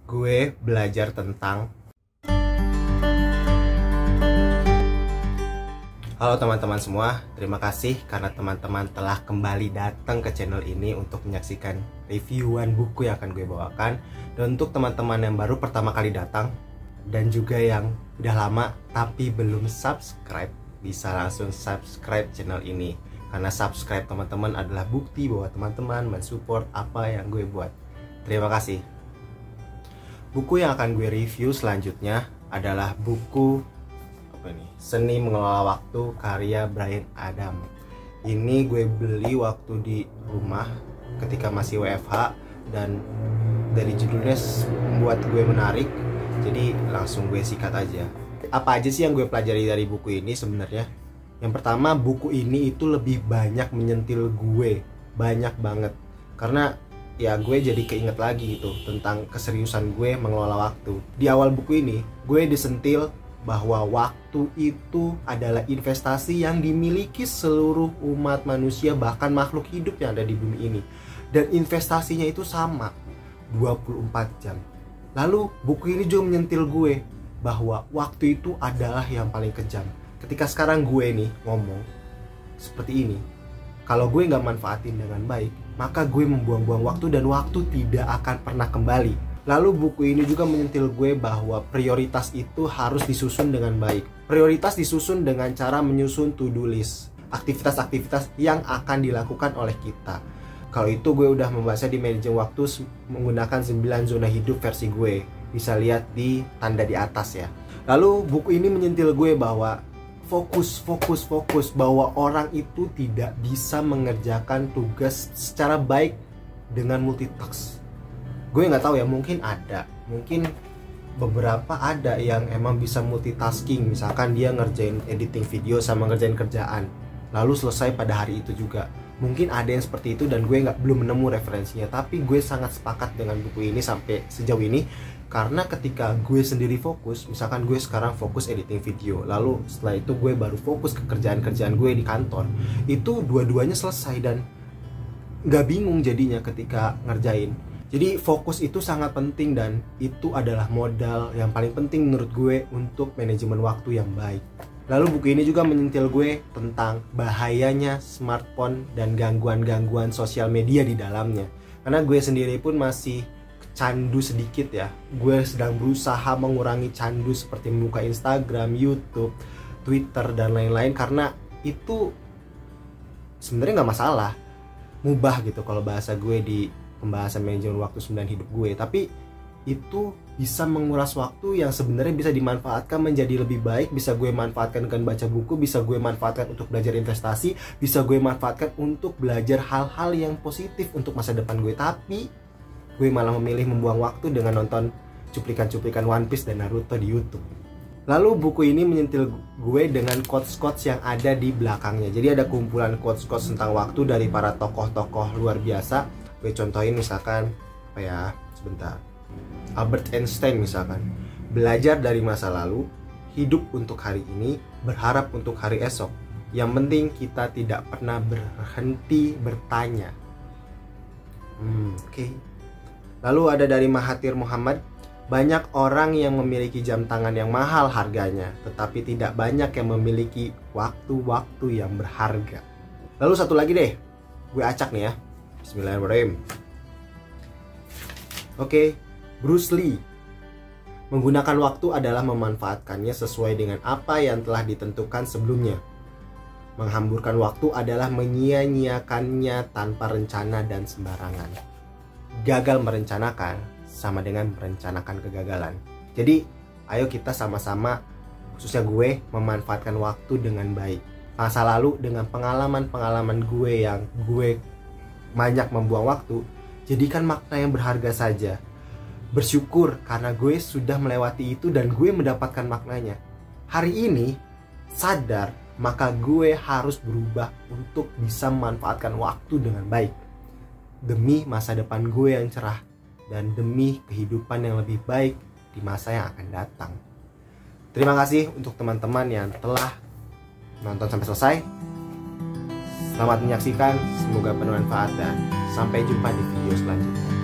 gue belajar tentang. Halo teman-teman semua, terima kasih karena teman-teman telah kembali datang ke channel ini untuk menyaksikan reviewan buku yang akan gue bawakan. Dan untuk teman-teman yang baru pertama kali datang dan juga yang udah lama tapi belum subscribe, bisa langsung subscribe channel ini. Karena subscribe teman-teman adalah bukti bahwa teman-teman mensupport apa yang gue buat. Terima kasih. Buku yang akan gue review selanjutnya adalah buku Seni Mengelola Waktu karya Bryan Adam. Ini gue beli waktu di rumah ketika masih WFH, dan dari judulnya membuat gue menarik, jadi langsung gue sikat aja. Apa aja sih yang gue pelajari dari buku ini sebenarnya? Yang pertama, buku ini itu lebih banyak menyentil gue, banyak banget. Karena ya gue jadi keinget lagi itu tentang keseriusan gue mengelola waktu. Di awal buku ini gue disentil bahwa waktu itu adalah investasi yang dimiliki seluruh umat manusia, bahkan makhluk hidup yang ada di bumi ini. Dan investasinya itu sama, 24 jam. Lalu buku ini juga menyentil gue bahwa waktu itu adalah yang paling kejam. Ketika sekarang gue nih ngomong seperti ini, kalau gue nggak manfaatin dengan baik, maka gue membuang-buang waktu dan waktu tidak akan pernah kembali. Lalu buku ini juga menyentil gue bahwa prioritas itu harus disusun dengan baik. Prioritas disusun dengan cara menyusun to-do list, aktivitas-aktivitas yang akan dilakukan oleh kita. Kalau itu gue udah membahasnya di manajemen waktu menggunakan 9 zona hidup versi gue. Bisa lihat di tanda di atas ya. Lalu buku ini menyentil gue bahwa fokus, bahwa orang itu tidak bisa mengerjakan tugas secara baik dengan multitask. Gue nggak tahu ya, mungkin beberapa ada yang emang bisa multitasking. Misalkan dia ngerjain editing video sama ngerjain kerjaan, lalu selesai pada hari itu juga. Mungkin ada yang seperti itu dan gue belum menemu referensinya. Tapi gue sangat sepakat dengan buku ini sampai sejauh ini. Karena ketika gue sendiri fokus, misalkan gue sekarang fokus editing video, lalu setelah itu gue baru fokus ke kerjaan-kerjaan gue di kantor, itu dua-duanya selesai dan gak bingung jadinya ketika ngerjain. Jadi fokus itu sangat penting dan itu adalah modal yang paling penting menurut gue untuk manajemen waktu yang baik. Lalu buku ini juga menyentil gue tentang bahayanya smartphone dan gangguan-gangguan sosial media di dalamnya. Karena gue sendiri pun masih candu sedikit ya. Gue sedang berusaha mengurangi candu seperti membuka Instagram, YouTube, Twitter, dan lain-lain. Karena itu sebenarnya nggak masalah, mubah gitu kalau bahasa gue di pembahasan manajemen waktu 9 hidup gue. Tapi itu bisa menguras waktu yang sebenarnya bisa dimanfaatkan menjadi lebih baik. Bisa gue manfaatkan dengan baca buku, bisa gue manfaatkan untuk belajar investasi, bisa gue manfaatkan untuk belajar hal-hal yang positif untuk masa depan gue. Tapi gue malah memilih membuang waktu dengan nonton cuplikan-cuplikan One Piece dan Naruto di YouTube. Lalu buku ini menyentil gue dengan quotes-quotes yang ada di belakangnya. Jadi ada kumpulan quotes-quotes tentang waktu dari para tokoh-tokoh luar biasa. Gue contohin misalkan Albert Einstein misalkan, belajar dari masa lalu, hidup untuk hari ini, berharap untuk hari esok. Yang penting kita tidak pernah berhenti bertanya. Oke. Lalu ada dari Mahathir Mohamad, banyak orang yang memiliki jam tangan yang mahal harganya, tetapi tidak banyak yang memiliki waktu-waktu yang berharga. Lalu satu lagi deh, gue acak nih ya. Bismillahirrahmanirrahim. Oke, Bruce Lee. Menggunakan waktu adalah memanfaatkannya sesuai dengan apa yang telah ditentukan sebelumnya. Menghamburkan waktu adalah menyia-nyiakannya tanpa rencana dan sembarangan. Gagal merencanakan sama dengan merencanakan kegagalan. Jadi, ayo kita sama-sama, khususnya gue, memanfaatkan waktu dengan baik. Masa lalu dengan pengalaman-pengalaman gue yang gue banyak membuang waktu, jadikan makna yang berharga saja. Bersyukur karena gue sudah melewati itu dan gue mendapatkan maknanya. Hari ini sadar, maka gue harus berubah untuk bisa memanfaatkan waktu dengan baik, demi masa depan gue yang cerah dan demi kehidupan yang lebih baik di masa yang akan datang. Terima kasih untuk teman-teman yang telah nonton sampai selesai. Selamat menyaksikan, semoga bermanfaat dan sampai jumpa di video selanjutnya.